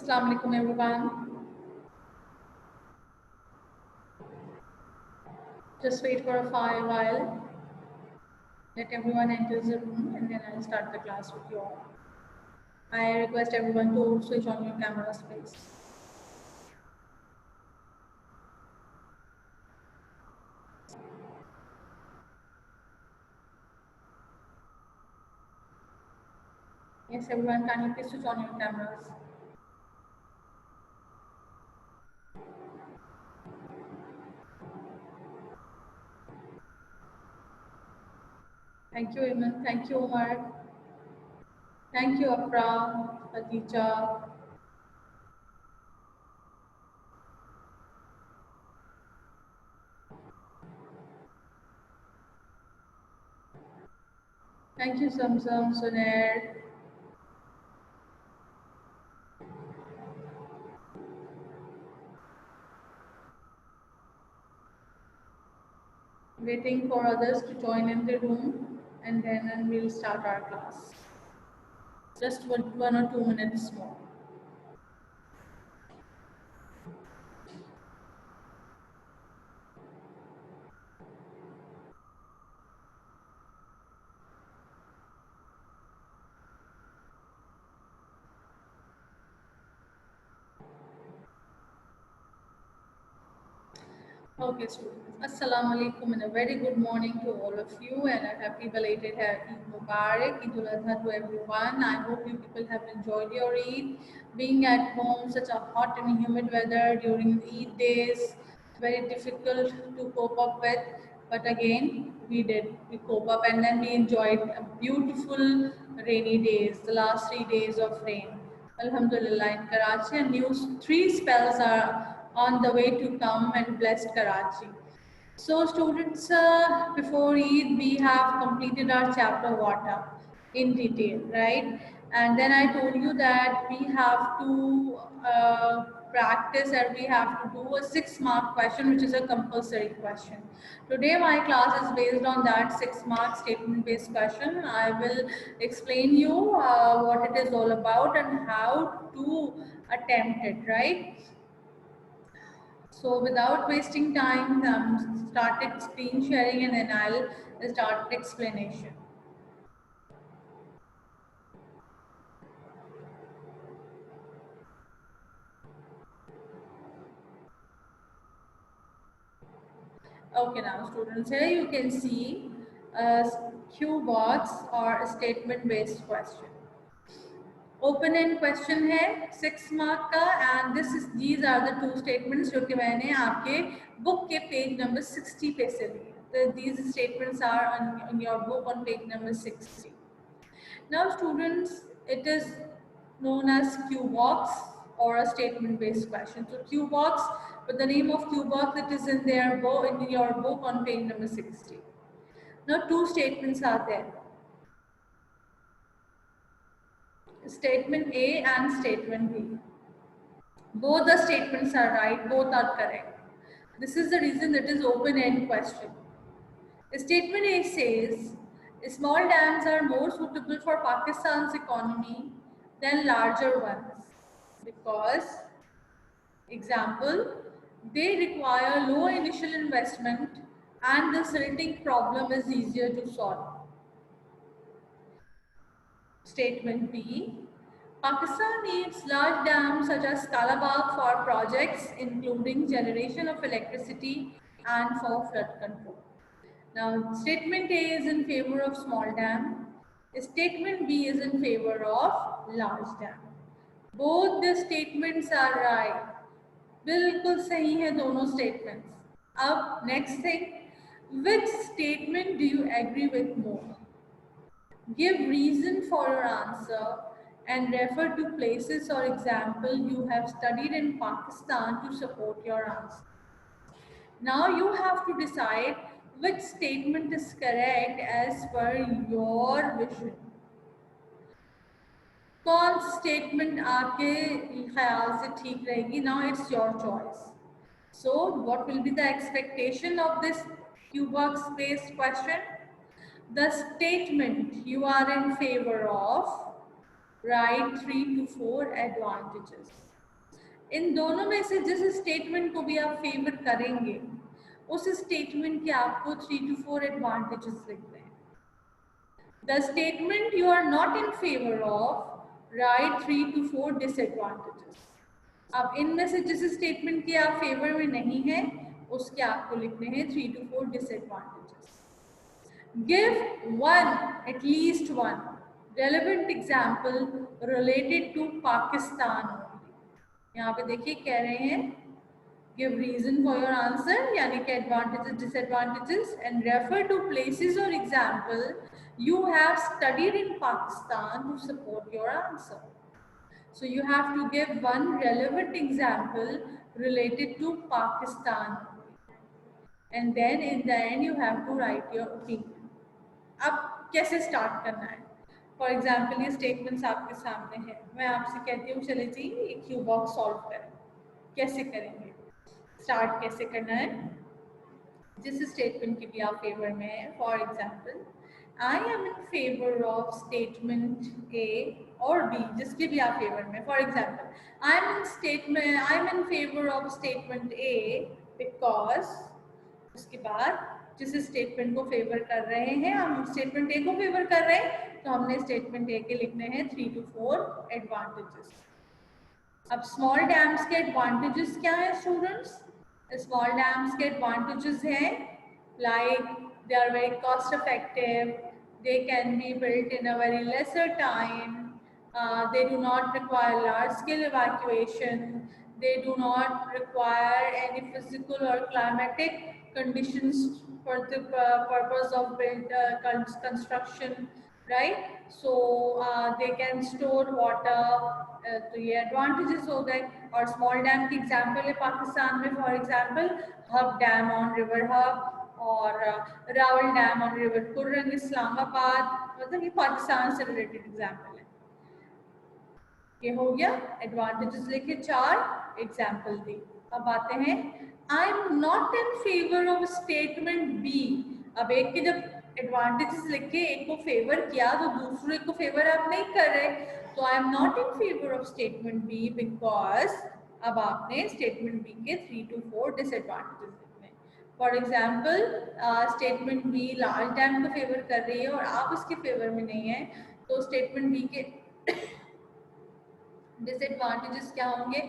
Assalamu alaikum everyone. Just wait for a while. Let everyone enter the room and then I'll start the class with you all. I request everyone to switch on your cameras, please. Yes, everyone, kindly please switch on your cameras. Thank you, Iman. Thank you, Omar. Thank you, Afra, Khadija. Thank you, Zamzam, Sunair. Waiting for others to join in the room and then we'll start our class. Just 1 or 2 minutes more. Okay, students. Assalamu alaikum and a very good morning to all of you and a happy belated Eid Mubarak, Eid ul-Adha to everyone. I hope you people have enjoyed your Eid. Being at home, such a hot and humid weather during Eid days, very difficult to cope up with. But again, we cope up and then we enjoyed a beautiful rainy days, the last 3 days of rain. Alhamdulillah, in Karachi, and new 3 spells are on the way to come and blessed Karachi. So students, before Eid, we have completed our chapter water in detail, right? And then I told you that we have to practice and we have to do a 6-mark question, which is a compulsory question. Today my class is based on that 6-mark statement based question. I will explain you what it is all about and how to attempt it, right? So without wasting time, started screen sharing and then I'll start explanation. Okay, now students, here you can see a Q box or a statement based question. Open end question है 6 mark का and these are the 2 statements जो कि मैंने आपके book के page number 60 पे से लिए. These statements are in your book on page number 60. Now students, it is known as Q box or a statement based question. So Q box, with the name of Q box, it is in your book on page number 60. Now 2 statements are there. Statement A and statement B. Both the statements are right, both are correct. This is the reason it is open-end question. Statement A says, small dams are more suitable for Pakistan's economy than larger ones because, example, they require low initial investment and the silting problem is easier to solve. Statement B, Pakistan needs large dams such as Kalabagh for projects including generation of electricity and for flood control. Now, statement A is in favor of small dam. Statement B is in favor of large dam. Both the statements are right. बिल्कुल सही है दोनों statements. अब next thing, which statement do you agree with more? Give reason for your answer and refer to places or example you have studied in Pakistan to support your answer. Now you have to decide which statement is correct as per your vision. कौन statement आपके ख्याल से ठीक रहेगी? Now it's your choice. So what will be the expectation of this Q box based question? The statement you are in favor of, write 3 to 4 advantages. इन दोनों में से जिस स्टेटमेंट को भी आप फेवर करेंगे उस स्टेटमेंट के आपको 3 to 4 एडवांटेजेस लिखने हैं. The statement you are not in favour of, write 3 to 4 disadvantages. अब इनमें से जिस स्टेटमेंट के आप फेवर में नहीं है उसके आपको लिखने हैं 3 to 4 disadvantages. Give one, at least one, relevant example related to Pakistan only. यहाँ पे देखिए कह रहे हैं give reason for your answer, यानी कि advantages, disadvantages, and refer to places or example you have studied in Pakistan to support your answer. So you have to give one relevant example related to Pakistan, and then in the end you have to write your opinion. अब कैसे start करना है? For example ये statements आपके सामने है, मैं आपसे कहती हूँ चले जी ये क्यू बॉक्स सॉल्व करें. कैसे करेंगे, स्टार्ट कैसे करना है? जिस स्टेटमेंट की भी आप फेवर में है, for example I am in favour of statement A और बी, जिसके भी आप फेवर में. For example I am in favour of statement A because, उसके बाद जिस स्टेटमेंट को फेवर कर रहे हैं, हम स्टेटमेंट ए को फेवर कर रहे हैं तो हमने स्टेटमेंट ए के लिखने हैं 3 to 4 एडवांटेजेस. अब स्मॉल डैम्स के एडवांटेजेस क्या है स्टूडेंट्स? स्मॉल डैम्स के एडवांटेजेस हैं like they are very cost effective, they can be built in a very lesser time, they do not require large scale evacuation, they do not require any physical or climatic conditions for the purpose of construction, right? So they can store water. तो ये advantages हो गए. और small dam की example है पाकिस्तान में, for example Hub dam on river Hub और Rawal dam on river Korang Islamabad, मतलब ये पाकिस्तान से रिलेटेड एग्जांपल है. ये हो गया एडवांटेजेस लिखे, 4 एग्जाम्पल दी. अब आते हैं I am not in favour of statement B. अब एक के जब एडवांटेजेस लिखे, एक को फेवर किया तो दूसरे को फेवर आप नहीं कर रहे, तो I am not in favour of statement B because अब आपने स्टेटमेंट बी के 3 to 4 डिसएडवांटेजेस लिखने. For example statement B large dam को फेवर कर रही है और आप उसके फेवर में नहीं है, तो स्टेटमेंट बी के डिसएडवांटेजेस क्या होंगे?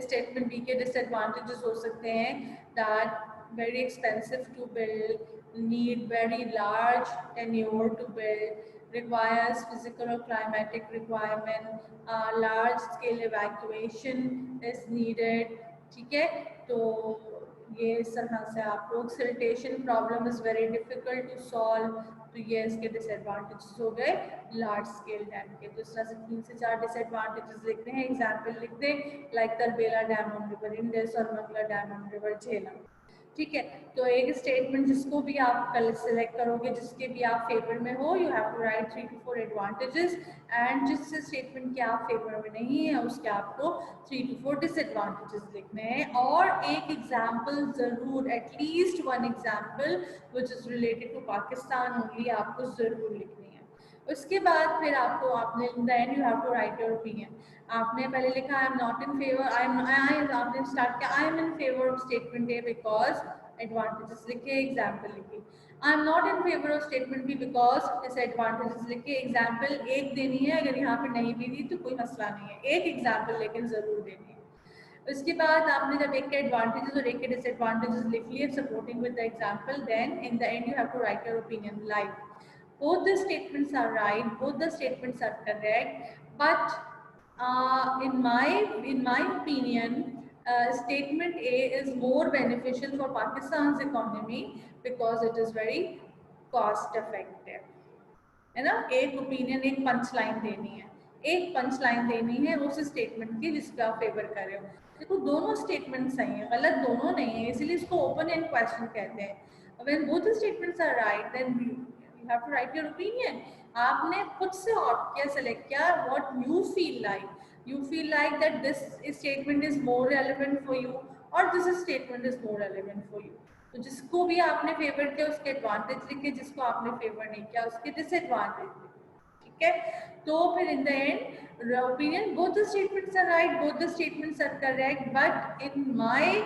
स्टेटमेंट बी के डिसएडवांटेजेस हो सकते हैं that very expensive to build, need very large tenure to build, requires physical or climatic requirement, large scale evacuation is needed. ठीक है, तो ये इस तरह से आप लोग siltation problem is very difficult to solve, तो ये इसके डिसएडवांटेजेस हो गए लार्ज स्केल डैम के. तो इस तरह से 3 से 4 डिसएडवांटेजेस लिखते हैं. एग्जाम्पल लिख दें like Tarbela dam on river Indus और Mangla dam on river Jhelum. ठीक है, तो एक स्टेटमेंट जिसको भी आप कल सेलेक्ट करोगे, जिसके भी आप फेवर में हो, you have to write 3 to 4 advantages, and जिस स्टेटमेंट के आप फेवर में नहीं है उसके आपको 3 to 4 डिसएडवांटेजेस लिखने हैं. और एक एग्जाम्पल जरूर, at least one example which is related to Pakistan only आपको जरूर लिखनी है. उसके बाद फिर आपको आपने in the end you have to write your opinion. आपने पहले लिखा I am not in favour, आपने स्टार्ट किया I am in favour of statement A because, advantages लिखे, एग्जाम्पल लिखी. I am not in favour of statement B because, disadvantages लिखे. Example एक देनी है, अगर यहाँ पे नहीं भी दी तो कोई मसला नहीं है, एक एग्जाम्पल लेकिन जरूर देनी है. उसके बाद आपने जब एक के एडवांटेजेस और एक के डिसएडवांटेजेस लिख लिए supporting with the example, then in the end you have to write your opinion like both the statements are right, both the statements are correct, but in my opinion, statement A is more beneficial for Pakistan's economy because it is very cost effective. है ना, एक opinion, एक punch line देनी है, एक punch line देनी है उस स्टेटमेंट की जिसका आप फेवर कर रहे हो. देखो दोनों स्टेटमेंट सही है, गलत दोनों नहीं है, इसीलिए इसको ओपन एंड क्वेश्चन कहते हैं. When both the statements are right, then you have to write your opinion. आपने खुद से ऑप्ट किया, सेलेक्ट किया what you feel like. You feel like that this statement is more relevant for you or this statement is more relevant for you. तो जिसको भी आपने favour किया उसके एडवांटेज लिखे, जिसको आपने फेवर नहीं किया उसके डिसएडवांटेज लिखे. ठीक ठीक है। तो फिर इन the and opinion both the statements are right, both the statements are correct, but in my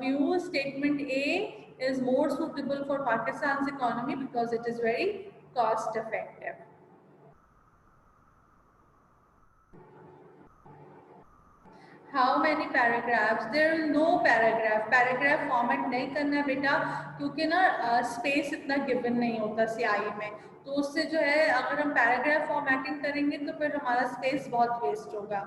view statement A is more suitable for Pakistan's economy because it is very cost effective. How many paragraphs? There is no paragraph. Paragraph format नहीं करना है बेटा, क्योंकि ना space इतना given नहीं होता CI में, तो उससे जो है अगर हम पैराग्राफ फॉर्मेटिंग करेंगे तो फिर हमारा स्पेस बहुत वेस्ट होगा।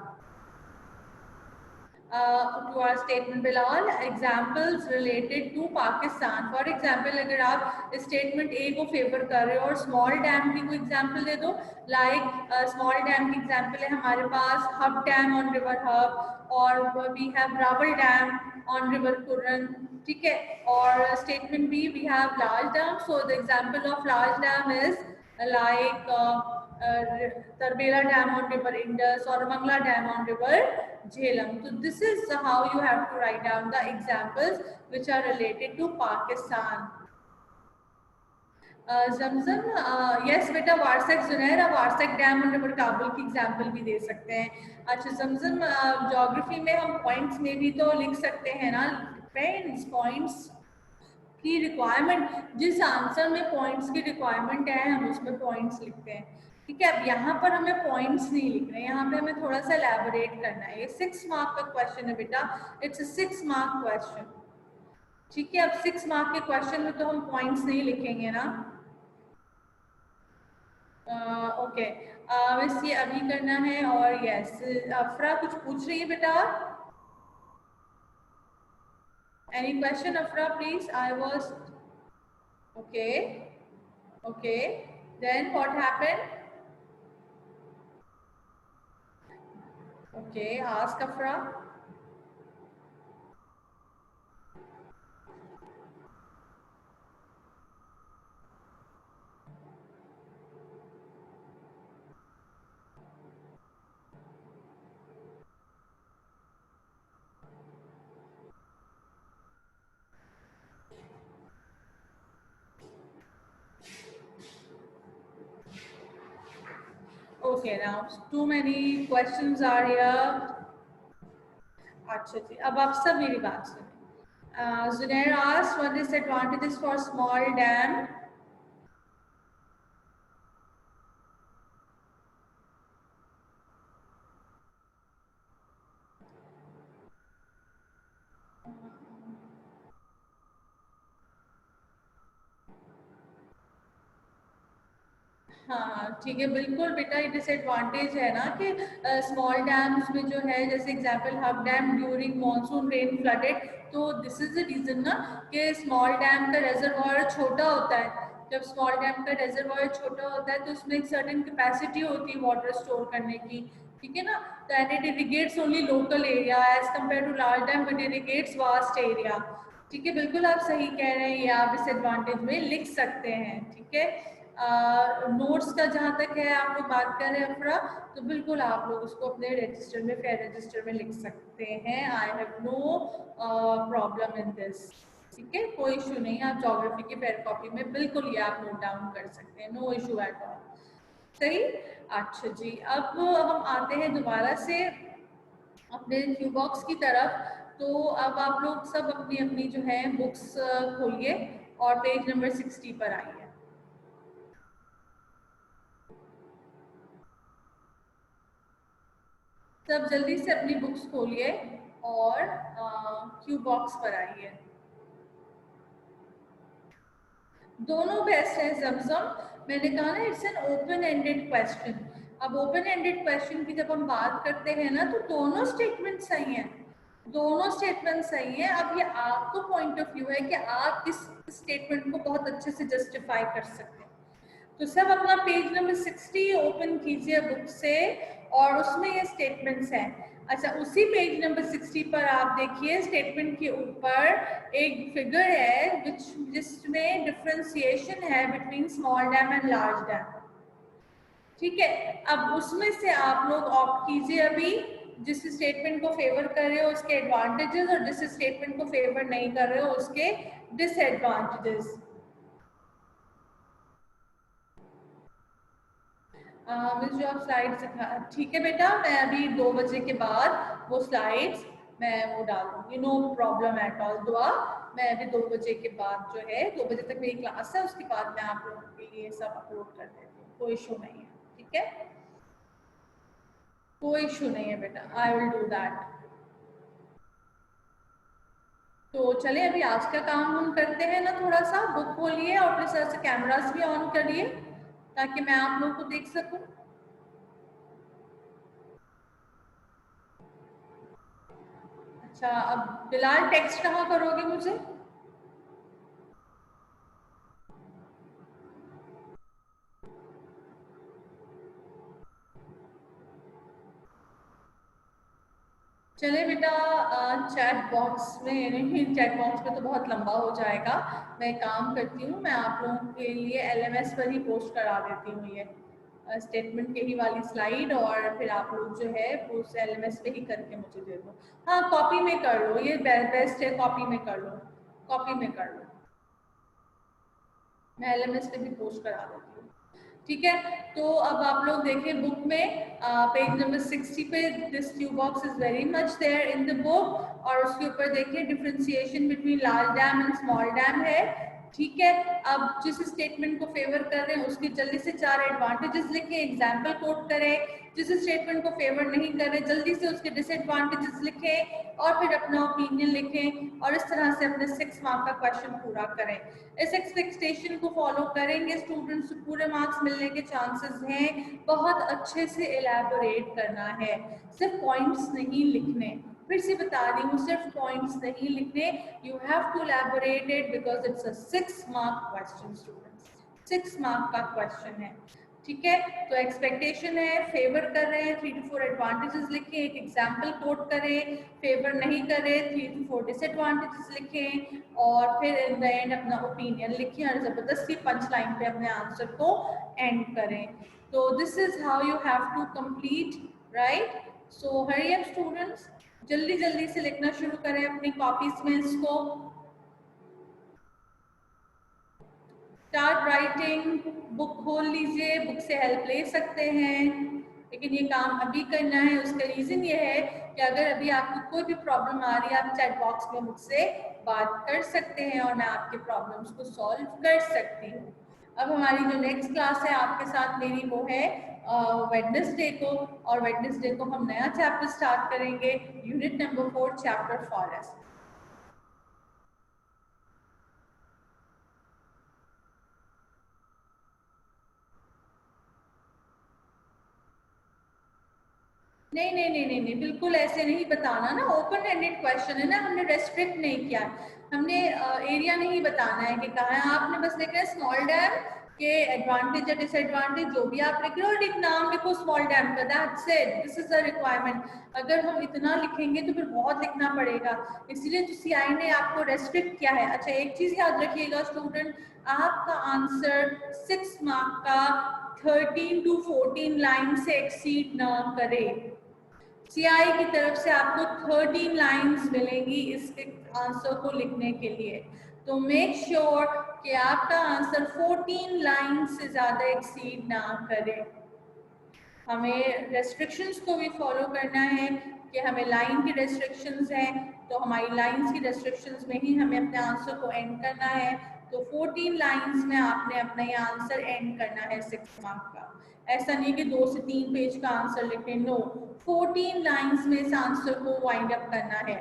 To our statement Bilal, examples related to Pakistan. For example, अगर आप statement A को फेवर कर रहे हो और small dam की कोई example दे दो, like small dam की example है हमारे पास Hub Dam on River Hub और we have Rawal Dam on River Kurran, ठीक है। और statement B we have large dam, so the example of large dam is like Tarbela Dam on River Indus or Mangla Dam on River Jhelum. So this is how you have to write down the examples which are related to Pakistan. Zamzam, yes बेटा वारसक जुनैर, आप वारसक dam और river Kabul की example भी दे सकते हैं। अच्छा जमजम, geography में हम पॉइंट्स में भी तो लिख सकते हैं ना, डिपेंड्स पॉइंट्स की रिक्वायरमेंट, जिस आंसर में पॉइंट्स की रिक्वायरमेंट है हम उसमें पॉइंट्स लिखते हैं, ठीक है। अब यहाँ पर हमें पॉइंट्स नहीं लिख रहे हैं, यहाँ पे हमें थोड़ा सा एलैबोरेट करना है। ये 6 मार्क का क्वेश्चन है बेटा, इट्स अ 6 मार्क क्वेश्चन, ठीक है। अब 6 मार्क के क्वेश्चन में तो हम पॉइंट्स नहीं लिखेंगे ना। ओके, बस ये अभी करना है। और यस अफरा कुछ पूछ रही है बेटा, any question Afra please? I was okay okay, then what happened? Okay, ask Afra. Okay, now too many questions are here. अच्छा जी, अब आप सब मेरी बात सुनिए। Zunair asked what is disadvantages for small dam? हाँ ठीक है, बिल्कुल बेटा, ये डिसएडवांटेज है ना कि स्मॉल डैम्स में जो है, जैसे example Hub dam during monsoon rain flooded, तो दिस इज द रीजन ना कि स्मॉल डैम का रेजरवॉयर छोटा होता है। जब स्मॉल डैम का रेजरवॉयर छोटा होता है तो उसमें एक सर्टेन कैपेसिटी होती है वाटर स्टोर करने की, ठीक है ना। तो and it irrigates only local area as compare to large dam which irrigates vast area, ठीक है। बिल्कुल आप सही कह रहे हैं, ये आप डिसएडवांटेज में लिख सकते हैं, ठीक है। नोट्स का जहाँ तक है आप लोग बात कर रहे हैं अफरा, तो बिल्कुल आप लोग उसको अपने रजिस्टर में, फेयर रजिस्टर में लिख सकते हैं। I have no problem in this, ठीक है, कोई इशू नहीं है। आप ज्योग्राफी की फेयर कॉपी में बिल्कुल ये आप नोट डाउन कर सकते हैं, नो इशू एट ऑल। सही, अच्छा जी, अब हम आते हैं दोबारा से अपने क्यू बॉक्स की तरफ। तो अब आप लोग सब अपनी अपनी जो है बुक्स खोलिए और पेज नंबर 60 पर आइए। सब जल्दी से अपनी बुक्स खोलिए और क्यू बॉक्स पर आइए। दोनों बेस्ट है जमजम, मैंने कहा ना it's an open ended question. अब ओपन एंडेड क्वेश्चन की जब हम बात करते हैं ना, तो दोनों स्टेटमेंट सही हैं, दोनों स्टेटमेंट सही हैं। अब ये आपको पॉइंट ऑफ व्यू है कि आप किस स्टेटमेंट को बहुत अच्छे से जस्टिफाई कर सकते हैं। तो सब अपना पेज नंबर 60 ओपन कीजिए बुक से और उसमें ये स्टेटमेंट्स हैं। अच्छा, उसी पेज नंबर 60 पर आप देखिए स्टेटमेंट के ऊपर एक फिगर है जिसमें डिफरेंशिएशन है between small dam and large dam, ठीक है। अब उसमें से आप लोग ऑप्ट कीजिए अभी, जिस स्टेटमेंट को फेवर कर रहे हो उसके एडवांटेजेस और जिस स्टेटमेंट को फेवर नहीं कर रहे हो उसके डिसएडवांटेजेस। मिस जो आप स्लाइड्स दिखा, ठीक है बेटा, मैं अभी 2 बजे के बाद वो स्लाइड्स मैं वो डाल दूँगी, नो प्रॉब्लम एट ऑल दुआ। मैं अभी 2 बजे के बाद जो है, 2 बजे तक मेरी क्लास है, उसके बाद मैं आप लोगों के लिए सब अपलोड कर देती हूँ, कोई इशू नहीं है, ठीक है, कोई इशू नहीं है बेटा, आई विल डू दैट। तो चले अभी आज का काम हम करते हैं ना, थोड़ा सा बुक खोलिए और अपने साथ से कैमरास भी ऑन करिए ताकि मैं आप लोगों को देख सकूं। अच्छा, अब बिलाल टेक्स्ट कहाँ करोगे मुझे? चले बेटा, चैट बॉक्स में नहीं, चैट बॉक्स में तो बहुत लंबा हो जाएगा। मैं काम करती हूँ, मैं आप लोगों के लिए एलएमएस पर ही पोस्ट करा देती हूँ ये स्टेटमेंट के ही वाली स्लाइड, और फिर आप लोग जो है वो उस एलएमएस पे ही करके मुझे दे दो। हाँ, कॉपी में कर लो, ये बेस्ट है, कॉपी में कर लो, कॉपी में कर लो, मैं एलएमएस पे भी पोस्ट करा देती हूँ, ठीक है। तो अब आप लोग देखें बुक में पेज नंबर 60 पे, this tube box is very much there in the book, और उसके ऊपर देखिए differentiation between large dam and small dam है, ठीक है। अब जिस स्टेटमेंट को फेवर कर रहे हैं उसके जल्दी से 4 एडवांटेजेस लिखें, एग्जाम्पल कोट करें। जिस स्टेटमेंट को फेवर नहीं कर रहे जल्दी से उसके डिसएडवांटेजेस लिखें और फिर अपना ओपिनियन लिखें, और इस तरह से अपने 6 मार्क का क्वेश्चन पूरा करें। इस एक्सपेक्टेशन को फॉलो करेंगे स्टूडेंट्स, पूरे मार्क्स मिलने के चांसेस हैं। बहुत अच्छे से एलैबोरेट करना है, सिर्फ पॉइंट्स नहीं लिखने, फिर से बता रही हूँ, सिर्फ पॉइंट्स नहीं लिखने, you have to elaborate it because it's a 6 mark question students, 6 mark का क्वेश्चन है, ठीक है। तो एक्सपेक्टेशन है, फेवर कर रहे हैं 3 to 4 एडवांटेजेस लिखें, एक एग्जाम्पल कोट करें, फेवर नहीं कर रहे 3 to 4 डिसएडवांटेजेस लिखें, और फिर इन द एंड अपना ओपिनियन लिखें और जबरदस्ती पंच लाइन पे अपने आंसर को एंड करें। तो this is how you have to complete, right. So hurry up students, जल्दी जल्दी से लिखना शुरू करें अपनी कॉपीज में इसको, स्टार्ट राइटिंग। बुक खोल लीजिए, बुक से हेल्प ले सकते हैं, लेकिन ये काम अभी करना है। उसका रीजन ये है कि अगर अभी आपको कोई भी प्रॉब्लम आ रही है, आप चैट बॉक्स में मुझसे बात कर सकते हैं और मैं आपके प्रॉब्लम्स को सॉल्व कर सकती हूँ। अब हमारी जो नेक्स्ट क्लास है आपके साथ मेरी, वो है वेडनेसडे को, और वेडनेसडे को हम नया चैप्टर स्टार्ट करेंगे, यूनिट नंबर 4, चैप्टर फॉरेस्ट। नहीं नहीं नहीं नहीं नहीं, बिल्कुल ऐसे नहीं बताना ना, ओपन एंडेड क्वेश्चन है ना, हमने रेस्ट्रिक्ट नहीं किया, हमने एरिया नहीं बताना है कि कहाँ है, आपने बस लिखना है स्मॉल डैम के एडवांटेज या डिसएडवांटेज जो भी आप लिख रहे हो, और एक नाम लिखो स्मॉल डैम का, that's it, this is the requirement. अगर हम इतना लिखेंगे तो फिर बहुत लिखना पड़ेगा, इसलिए तो सीआई ने आपको रेस्ट्रिक्ट किया है। अच्छा, एक चीज याद रखिएगा स्टूडेंट, आपका आंसर 6 मार्क का 13 to 14 लाइन से एक्सीड ना करे। सीआई की तरफ से आपको 13 लाइंस मिलेंगी इस आंसर को लिखने के लिए, तो मेक श्योर कि आपका आंसर 14 लाइन से ज्यादा एक्सीड ना करे। हमें रेस्ट्रिक्शंस को भी फॉलो करना है कि हमें लाइन की रेस्ट्रिक्शंस हैं, तो हमारी लाइंस की रेस्ट्रिक्शंस में ही हमें अपने आंसर को एंड करना है। तो 14 लाइंस में आपने अपना ये आंसर एंड करना है 6 मार्क का। ऐसा नहीं कि 2 से 3 पेज का आंसर लिखें, नो, 14 लाइंस में इस आंसर को वाइंड अप करना है।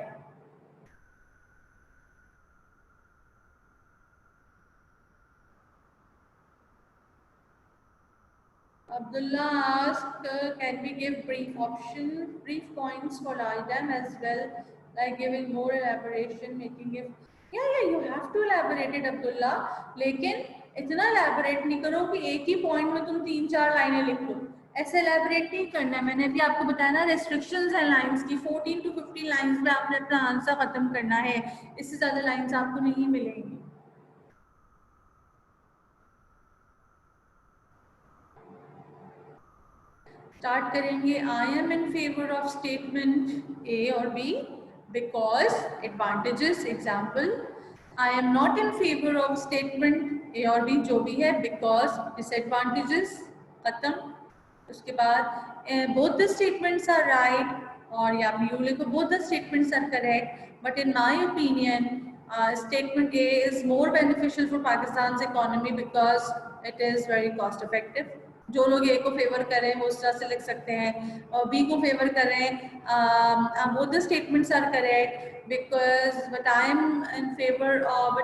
Abdullah asked, can we give brief points for Al-Dam as well, like giving more elaboration, making it, yeah, you have to elaborate it, Abdullah, लेकिन इतना elaborate नहीं करो कि एक ही point में तुम 3-4 लाइनें लिख लो, ऐसे elaborate नहीं करना है। मैंने अभी आपको बताया ना, restrictions हैं lines की, 14 to 15 lines में आपने अपना आंसर खत्म करना है, इससे ज़्यादा lines आपको नहीं मिलेंगी। स्टार्ट करेंगे, I am in favour of statement A और B because advantages, example, I am not in favour of statement A और बी जो भी है बिकॉज डिसएडवांटेजेस, खत्म। उसके बाद both the statements are right, और यहाँ पे यू लिखो both the statements are correct, but in my opinion statement A is more beneficial for Pakistan's economy because it is very cost effective. जो लोग ए को फेवर कर रहे हैं वो उस तरह से लिख सकते हैं, और बी को फेवर कर रहे हैं both the statements are correct because but I am in favor of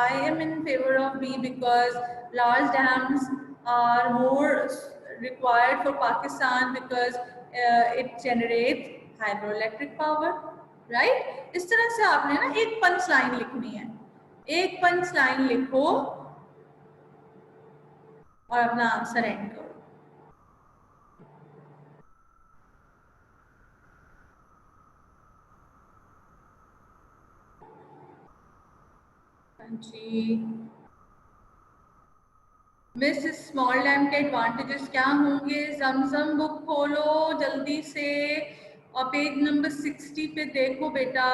I am in favor of B because large dams are more required for Pakistan because it generates hydroelectric power, right? इस तरह से आपने ना एक punch line लिखनी है, एक punch line लिखो और अपना आंसर एंड करो। जी मिस, स्मॉल डैम के एडवांटेजेस क्या होंगे? जमजम बुक खोलो जल्दी से और पेज नंबर 60 पे देखो बेटा।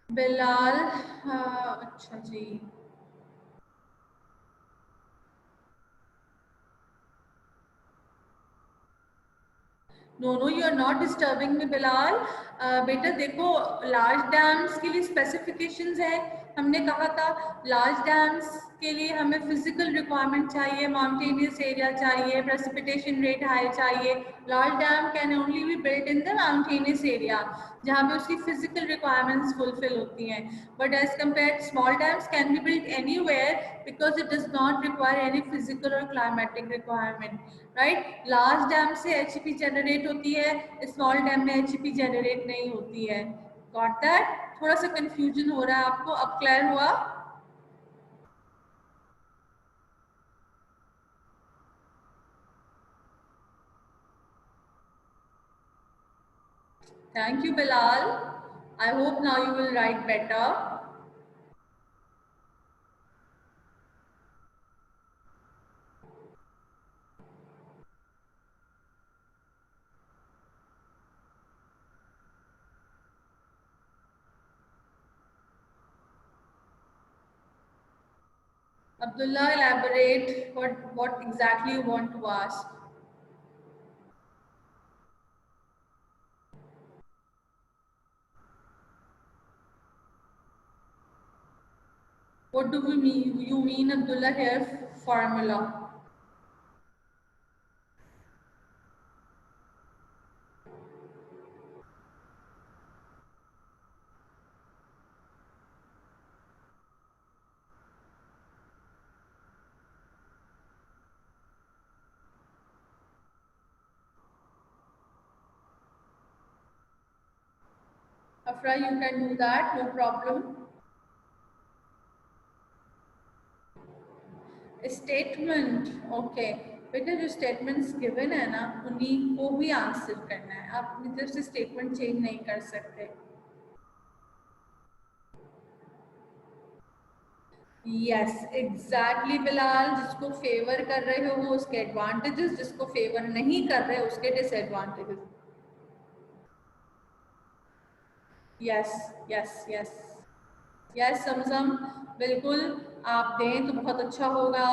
बिलाल, हाँ अच्छा जी। No you are not disturbing me Bilal. बेटा देखो, लार्ज डैम्स के लिए स्पेसिफिकेशंस हैं। हमने कहा था लार्ज डैम्स के लिए हमें फिजिकल रिक्वायरमेंट चाहिए, माउंटेनियस एरिया चाहिए, प्रेसिपिटेशन रेट हाई चाहिए। Large dam can only be built in the mountainous area जहाँ पे उसकी फिजिकल रिक्वायरमेंट्स फुलफिल होती हैं, but as compare small dams can be built anywhere because it does not require any physical और climatic requirement, right? Large dam से HEP generate होती है, small dam में एचईपी जनरेट नहीं होती है। Got that? थोड़ा सा कंफ्यूजन हो रहा है आपको, अब क्लियर हुआ? Thank you Bilal, I hope now you will write better. Abdullah, elaborate what exactly you want to ask. What do we mean? You mean Abdullah here formula? Afra, you can do that, no problem. Statement, okay बेटा, जो statements given है ना उन्हीं को भी answer करना है, आप अपनी तरफ से स्टेटमेंट चेंज नहीं कर सकते। यस एग्जैक्टली बिलाल, जिसको फेवर कर रहे हो वो उसके एडवांटेजेस, जिसको फेवर नहीं कर रहे उसके disadvantages. Yes yes yes yes समझम, बिल्कुल आप दें तो बहुत अच्छा होगा।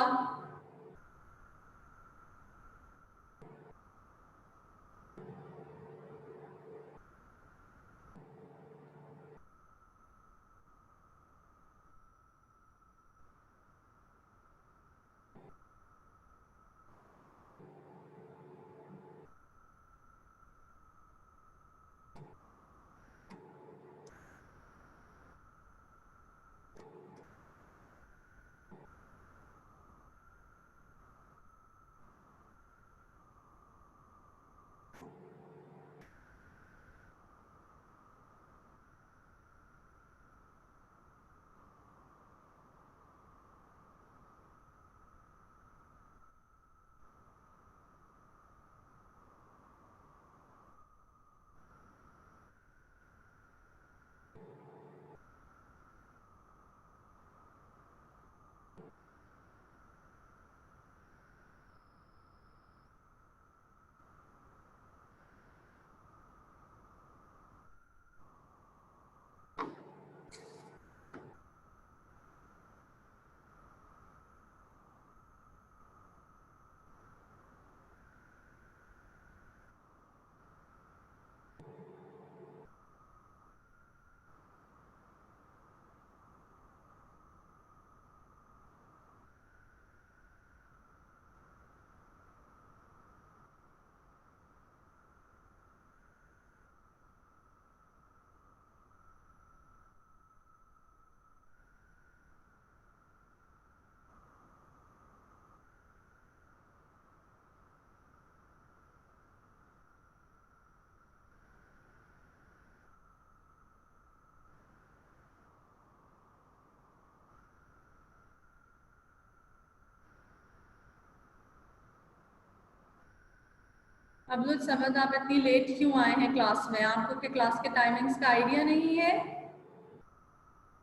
अब्दुल समद, आप इतनी लेट क्यों आए हैं क्लास में? आपको के क्लास के टाइमिंग्स का आइडिया नहीं है?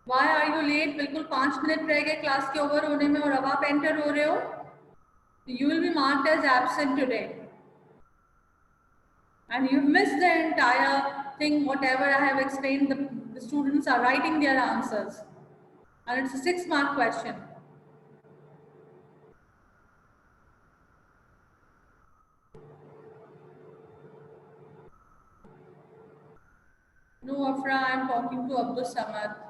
Why are you late? बिल्कुल 5 मिनट रह गए क्लास के ओवर होने में और अब आप एंटर हो रहे हो। You will be marked as absent today and you've missed the entire thing. Whatever I have explained, the students are writing their answers and it's a 6-mark question. No, Afra, I am talking to Abdul Samad.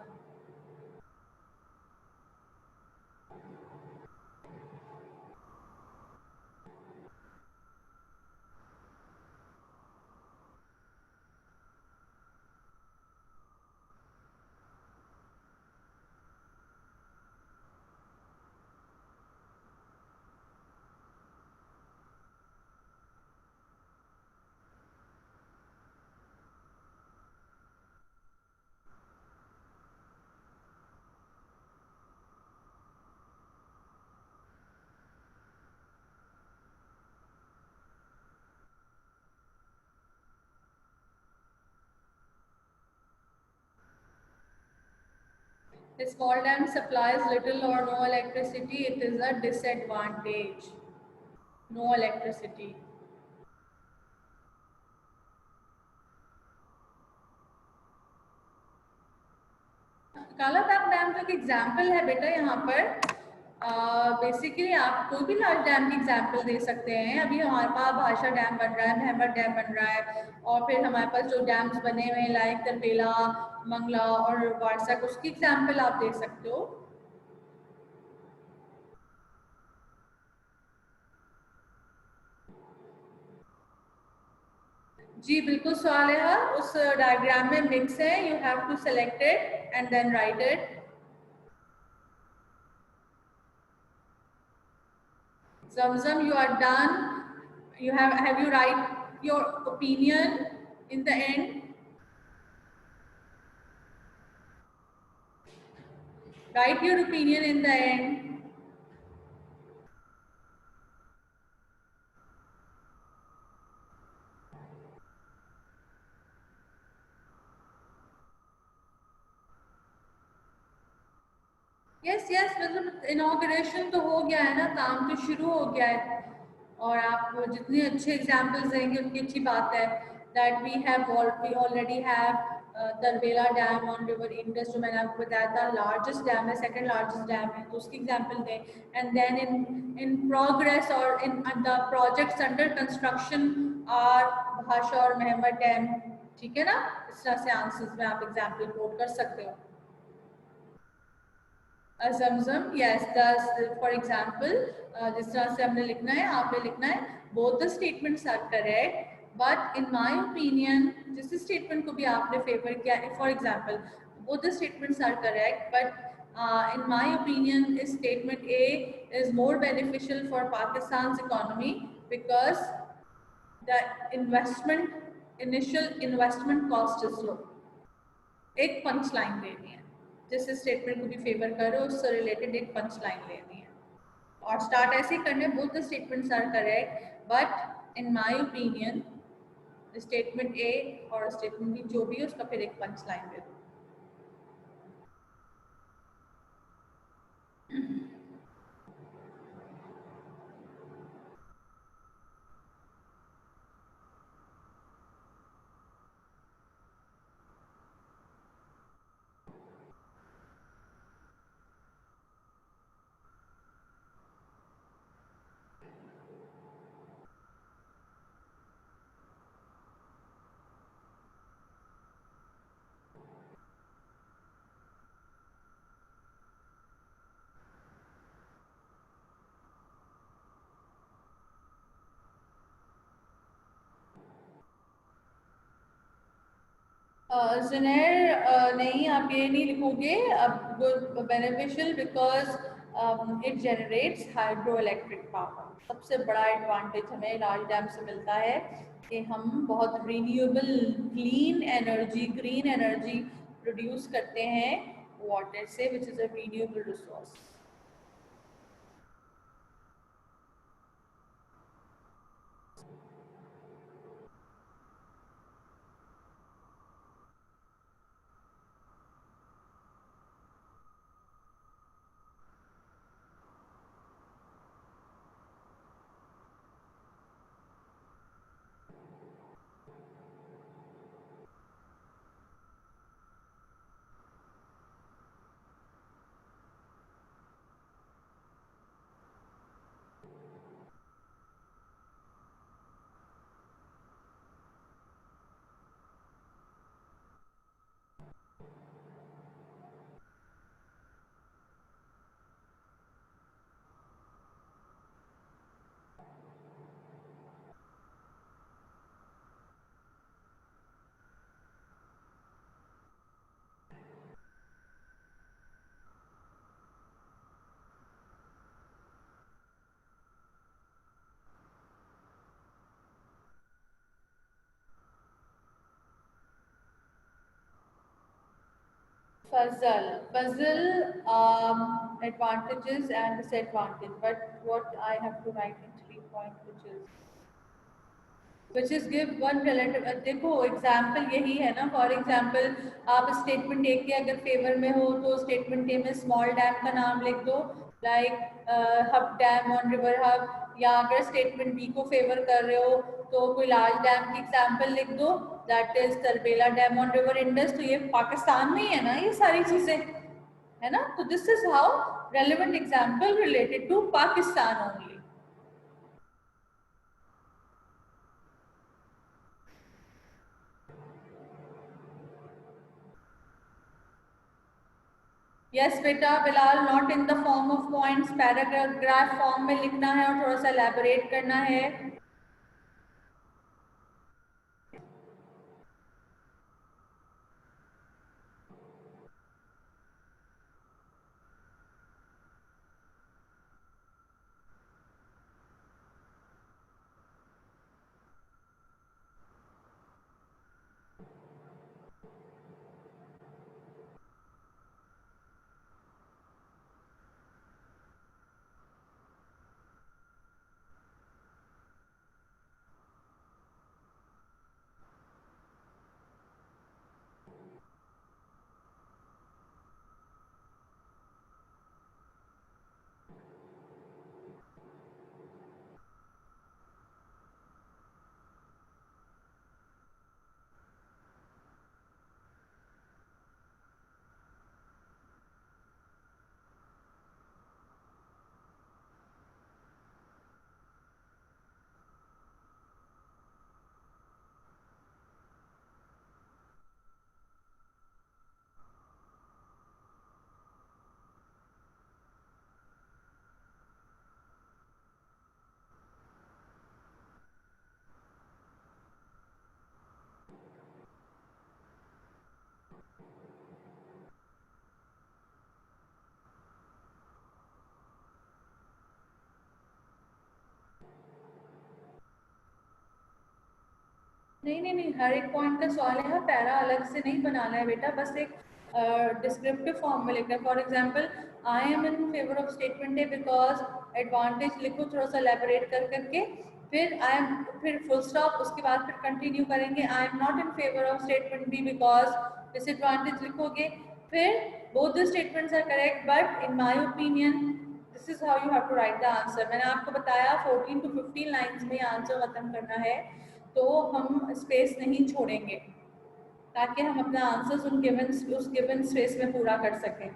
A small dam supplies little or no electricity. It is a disadvantage. No electricity. Kalabagh dam तो एक example है बेटा यहाँ पर। Basically आप कोई भी large dam की एग्जाम्पल दे सकते हैं। अभी हमारे पास भाषा डैम बन रहा है, महमद डैम बन रहा है, और फिर हमारे पास जो डैम्स बने हुए हैं लाइक तरबेला, मंगला और वारसा, उसकी एग्जाम्पल आप दे सकते हो। जी बिल्कुल सालेहा, उस डायग्राम में मिक्स है, you have to select it and then write it. Zamzam, you are done. You have you write your opinion in the end? Write your opinion in the end. Yes yes, मतलब inauguration तो हो गया है ना, काम तो शुरू हो गया है, और आप जितने अच्छे एग्जाम्पल्स देंगे उतनी अच्छी बात है। That we already have Tarbela dam on river Indus, जो मैंने आपको बताया था लार्जेस्ट डैम है, सेकंड लार्जेस्ट डैम है, तो उसकी एग्जाम्पल दें। एंड देन इन प्रोग्रेस और in the projects under construction are Bhasha और महमद डैम। ठीक है ना, इस तरह से आंसर्स में आप एग्जाम्पल कोट कर सकते हो। Zamzam, yes, for example, जिस तरह से हमने लिखना है, आपने लिखना है both the statements are correct, but in my opinion, जिस statement को भी आपने favor किया, for example, both the statements are correct, but in my opinion, statement A is more beneficial for Pakistan's economy because the initial investment cost is low. एक punch line देनी है, जिस statement को भी फेवर करो उससे related एक punch line लेनी है, और स्टार्ट ऐसे ही करने। Both the statements are correct, but in my opinion statement A और स्टेटमेंट बी जो भी है उसका फिर एक पंच लाइन दे दो। जुनैर, नहीं, आप ये नहीं लिखोगे अब beneficial, because it generates hydro electric power. सबसे बड़ा एडवांटेज हमें लार्ज डैम से मिलता है कि हम बहुत रिन्यूएबल ग्रीन एनर्जी प्रोड्यूस करते हैं वाटर से, which is a renewable resource. Puzzle, advantages and disadvantage. But what I have to write in 3 point, which is give one relative. देखो एग्जाम्पल यही है ना. फॉर एग्जाम्पल आप स्टेटमेंट ए के अगर फेवर में हो तो स्टेटमेंट ए में स्मॉल डैम का नाम लिख दो, like hub dam on river hub. या अगर स्टेटमेंट बी को फेवर कर रहे हो तो कोई लार्ज डैम की एग्जाम्पल लिख दो, that is Tarbela dam on river Indus. तो ये पाकिस्तान में ही है ना ये सारी चीजें, है ना. तो this is how relevant example related to Pakistan only. Yes बेटा Bilal, not in the form of points, paragraph form में लिखना है और थोड़ा सा एलैबोरेट करना है. नहीं नहीं नहीं, हर एक पॉइंट का सवाल है, पैरा अलग से नहीं बनाना है बेटा, बस एक डिस्क्रिप्टिव फॉर्म में लिखना है. For example, I am in favour of statement A because, advantage लिखो थोड़ा सा एलैबोरेट कर करके, फिर आई एम, फिर फुल स्टॉप, उसके बाद फिर कंटिन्यू करेंगे. I am not in favour of statement B because, disadvantage लिखोगे, फिर both the statements are correct but in my opinion. This is how you have to write the answer. मैंने आपको बताया 14 to 15 lines में answer खत्म करना है, तो हम स्पेस नहीं छोड़ेंगे ताकि हम अपना आंसर्स उस गिवन स्पेस में पूरा कर सकें.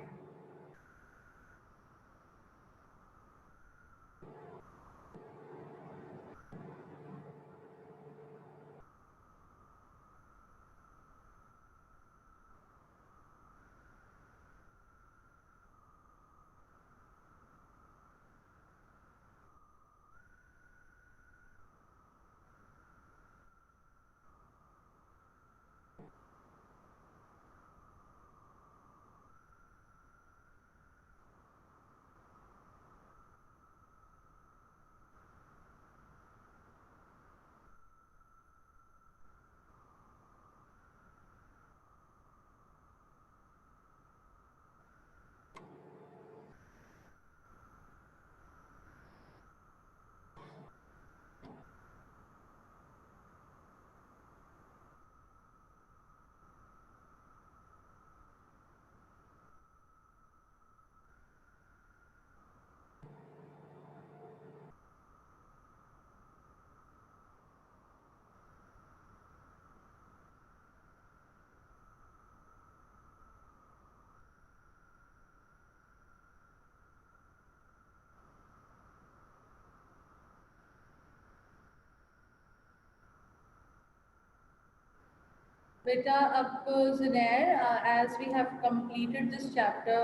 Beta, up Zunair, as we have completed this chapter,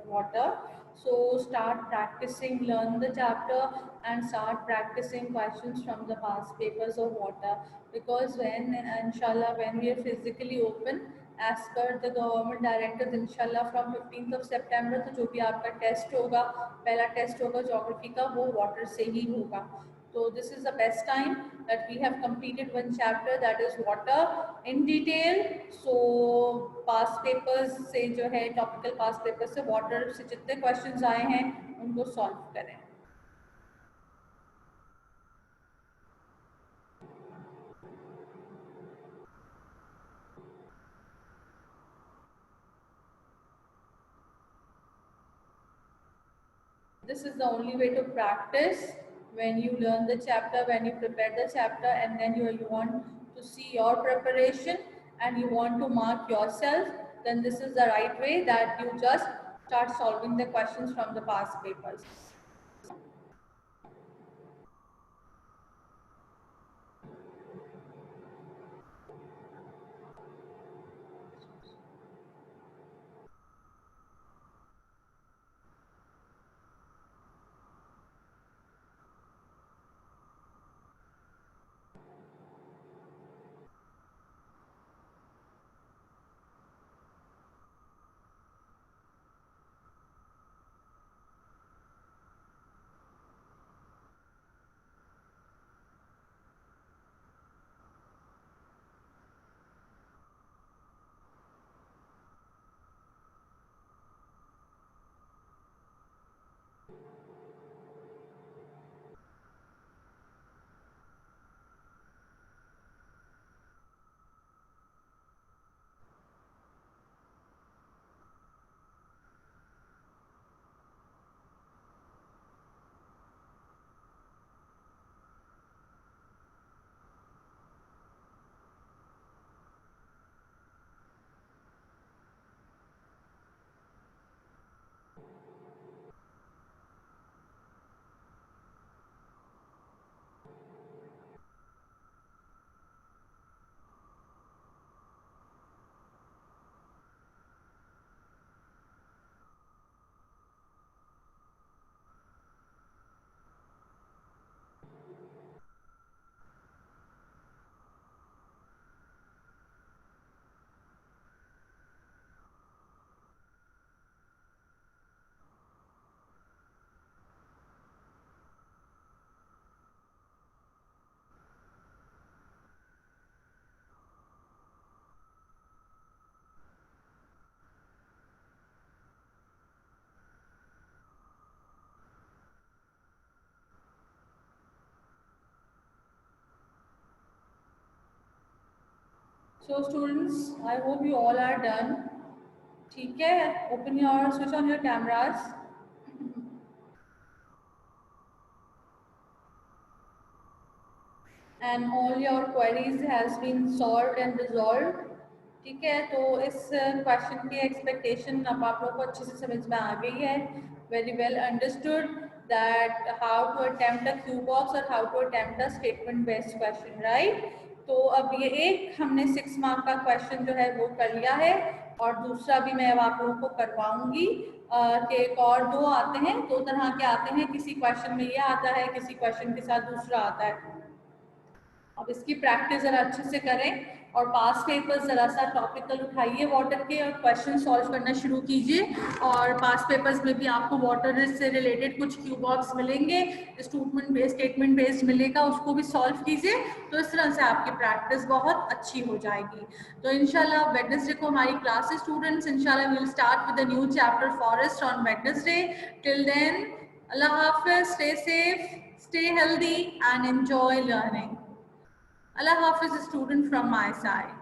water, so start practicing, learn the chapter and start practicing questions from the past papers of water. Because when, inshallah, when we are physically open, as per the government directives, inshallah from 15th of September, तो जो भी आपका test होगा, पहला test होगा geography का, वो water से ही होगा. So this is the best time that we have completed one chapter, that is water in detail. So past papers से जो है topical past papers से water से जितने questions आए हैं उनको solve करें. This is the only way to practice. When you learn the chapter, when you prepare the chapter, and then you want to see your preparation and you want to mark yourself, then this is the right way, that you just start solving the questions from the past papers. So students, I hope you all are done. ठीक है, open your, switch on your cameras. And all your queries has been solved and resolved. ठीक है, तो इस question की expectation अब आप लोग को अच्छे से समझ में आ गई है. Very well understood that how to attempt a Q box और how to attempt a statement based question, right. तो अब ये एक हमने 6 मार्क का क्वेश्चन जो है वो कर लिया है, और दूसरा भी मैं अब आप लोगों को करवाऊंगी कि एक और 2 आते हैं, 2 तरह के आते हैं. किसी क्वेश्चन में ये आता है, किसी क्वेश्चन के साथ दूसरा आता है. अब इसकी प्रैक्टिस ज़रा अच्छे से करें, और पास पेपर्स ज़रा सा टॉपिकल उठाइए वाटर के और क्वेश्चन सॉल्व करना शुरू कीजिए. और पास पेपर्स में भी आपको वाटर से रिलेटेड कुछ क्यू बॉक्स मिलेंगे, स्टेटमेंट बेस्ड मिलेगा, उसको भी सॉल्व कीजिए. तो इस तरह से आपकी प्रैक्टिस बहुत अच्छी हो जाएगी. तो इंशाल्लाह वेडनेसडे को हमारी क्लास है स्टूडेंट्स. इंशाल्लाह we will start with the new chapter forest on Wednesday. Till then, अल्लाह हाफिज, stay safe, stay healthy and enjoy learning. Allah Hafiz, student from my side.